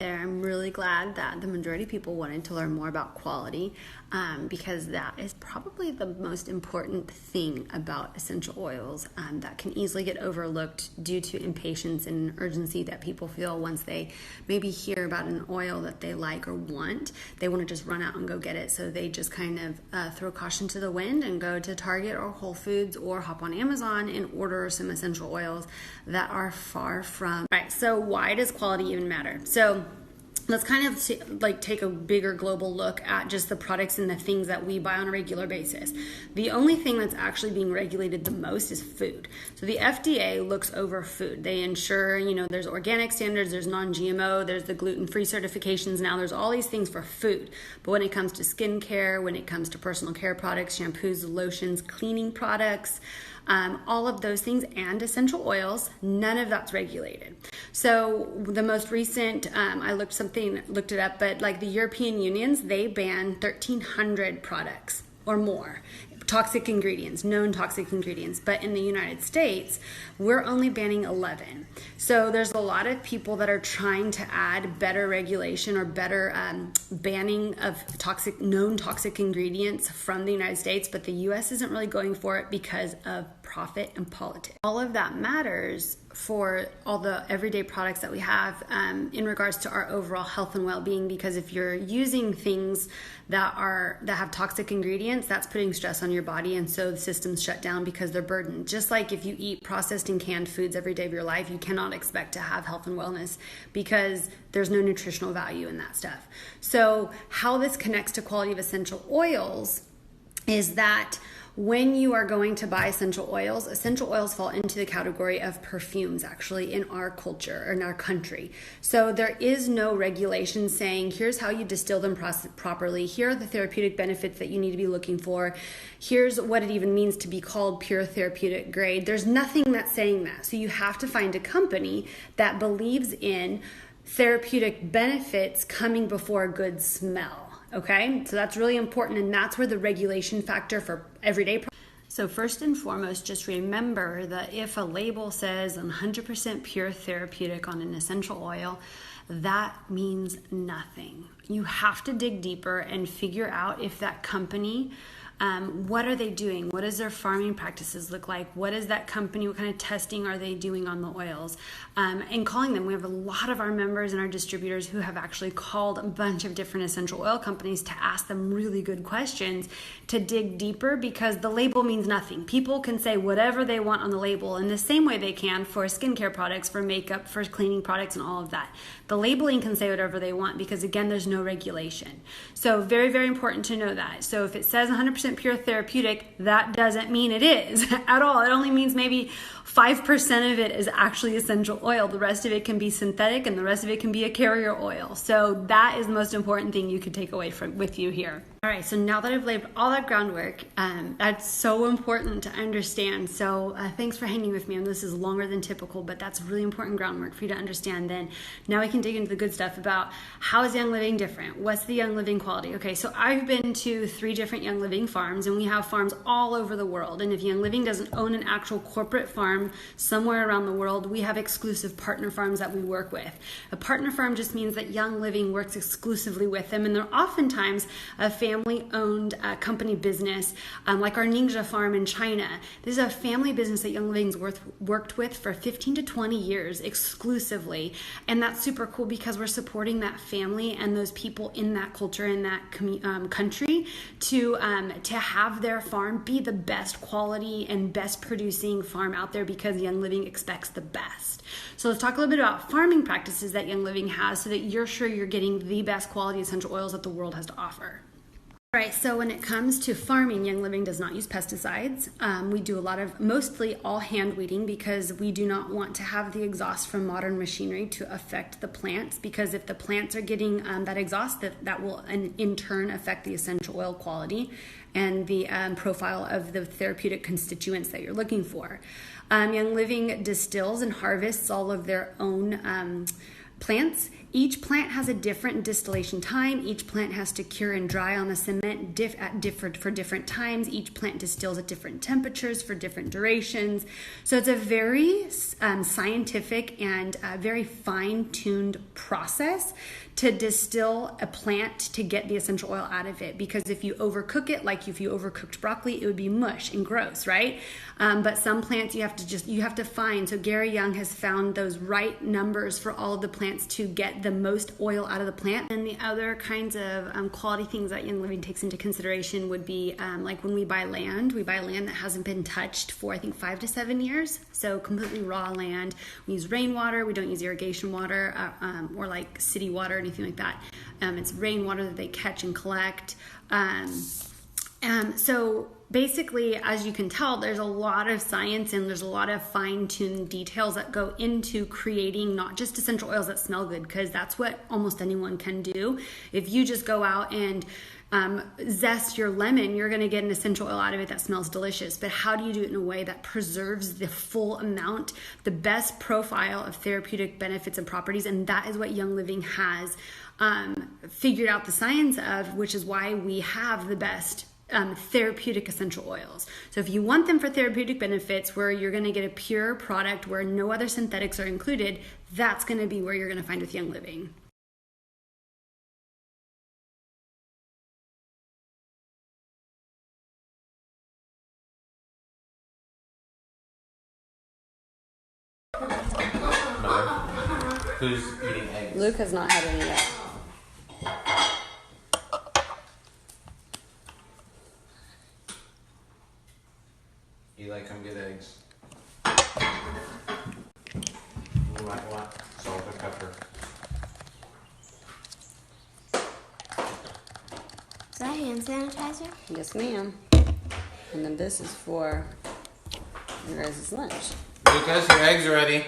there. I'm really glad that the majority of people wanted to learn more about quality because that is probably the most important thing about essential oils that can easily get overlooked due to impatience and urgency that people feel once they maybe hear about an oil that they like or want. They want to just run out and go get it. So they just kind of throw caution to the wind and go to Target or Whole Foods or hop on Amazon and order some essential oils that are far from. All right, so why does quality even matter? So let's kind of take a bigger global look at just the products and the things that we buy on a regular basis. The only thing that's actually being regulated the most is food. So the FDA looks over food. They ensure, there's organic standards, there's non-GMO, there's the gluten-free certifications now, there's all these things for food. But when it comes to skincare, when it comes to personal care products, shampoos, lotions, cleaning products, all of those things and essential oils, none of that's regulated. So the most recent, I looked it up, but like the European Unions, they ban 1,300 products or more. Toxic ingredients, known toxic ingredients. But in the United States, we're only banning 11. So there's a lot of people that are trying to add better regulation or better banning of known toxic ingredients from the United States, but the US isn't really going for it because of profit and politics. All of that matters for all the everyday products that we have in regards to our overall health and well-being, because if you're using things that have toxic ingredients, that's putting stress on your body, and so the systems shut down because they're burdened. Just like if you eat processed and canned foods every day of your life, you cannot expect to have health and wellness because there's no nutritional value in that stuff. So how this connects to quality of essential oils is that when you are going to buy essential oils fall into the category of perfumes actually in our culture or in our country. So there is no regulation saying here's how you distill them properly, here are the therapeutic benefits that you need to be looking for, here's what it even means to be called pure therapeutic grade. There's nothing that's saying that. So you have to find a company that believes in therapeutic benefits coming before a good smell. Okay, so that's really important, and that's where the regulation factor for everyday. So first and foremost, just remember that if a label says 100% pure therapeutic on an essential oil, that means nothing. You have to dig deeper and figure out if that company, what are they doing? What does their farming practices look like? What is that company? What kind of testing are they doing on the oils? And calling them. We have a lot of our members and our distributors who have actually called a bunch of different essential oil companies to ask them really good questions to dig deeper, because the label means nothing. People can say whatever they want on the label in the same way they can for skincare products, for makeup, for cleaning products, and all of that. The labeling can say whatever they want because, again, there's no regulation. So very, very important to know that. So if it says 100% pure therapeutic, that doesn't mean it is at all. It only means maybe 5% of it is actually essential oil. The rest of it can be synthetic, and the rest of it can be a carrier oil. So that is the most important thing you could take away with you here. All right, so now that I've laid all that groundwork, that's so important to understand. So thanks for hanging with me, and this is longer than typical, but that's really important groundwork for you to understand. Then now we can dig into the good stuff about how is Young Living different? What's the Young Living quality? Okay, so I've been to 3 different Young Living farms, and we have farms all over the world. And if Young Living doesn't own an actual corporate farm somewhere around the world, we have exclusive partner farms that we work with. A partner farm just means that Young Living works exclusively with them, and they're oftentimes a family-owned company business, like our Ningxia farm in China. This is a family business that Young Living's worked with for 15 to 20 years exclusively, and that's super cool because we're supporting that family and those people in that culture, in that country, to have their farm be the best quality and best producing farm out there, because Young Living expects the best. So let's talk a little bit about farming practices that Young Living has so that you're sure you're getting the best quality essential oils that the world has to offer. All right, so when it comes to farming, Young Living does not use pesticides. We do mostly all hand weeding because we do not want to have the exhaust from modern machinery to affect the plants, because if the plants are getting that exhaust, that will in turn affect the essential oil quality and the profile of the therapeutic constituents that you're looking for. Young Living distills and harvests all of their own plants each plant has a different distillation time. Each plant has to cure and dry on the cement for different times. Each plant distills at different temperatures for different durations. So it's a very scientific and very fine-tuned process to distill a plant to get the essential oil out of it. Because if you overcook it, like if you overcooked broccoli, it would be mush and gross, right? But some plants you have to find. So Gary Young has found those right numbers for all of the plants to get the most oil out of the plant. And the other kinds of quality things that Young Living takes into consideration would be like when we buy land that hasn't been touched for I think 5 to 7 years. So completely raw land. We use rainwater. We don't use irrigation water or like city water or anything like that. It's rainwater that they catch and collect. So basically, as you can tell, there's a lot of science and there's a lot of fine-tuned details that go into creating not just essential oils that smell good, because that's what almost anyone can do. If you just go out and zest your lemon, you're going to get an essential oil out of it that smells delicious. But how do you do it in a way that preserves the full amount, the best profile of therapeutic benefits and properties? And that is what Young Living has figured out the science of, which is why we have the best therapeutic essential oils. So if you want them for therapeutic benefits where you're going to get a pure product where no other synthetics are included, that's going to be where you're going to find with Young Living. Who's eating eggs? Luke has not had any yet. Eli, come get eggs. You might want salt or pepper. Is that hand sanitizer? Yes, ma'am. And then this is for your guys' lunch. Lucas, your eggs are ready.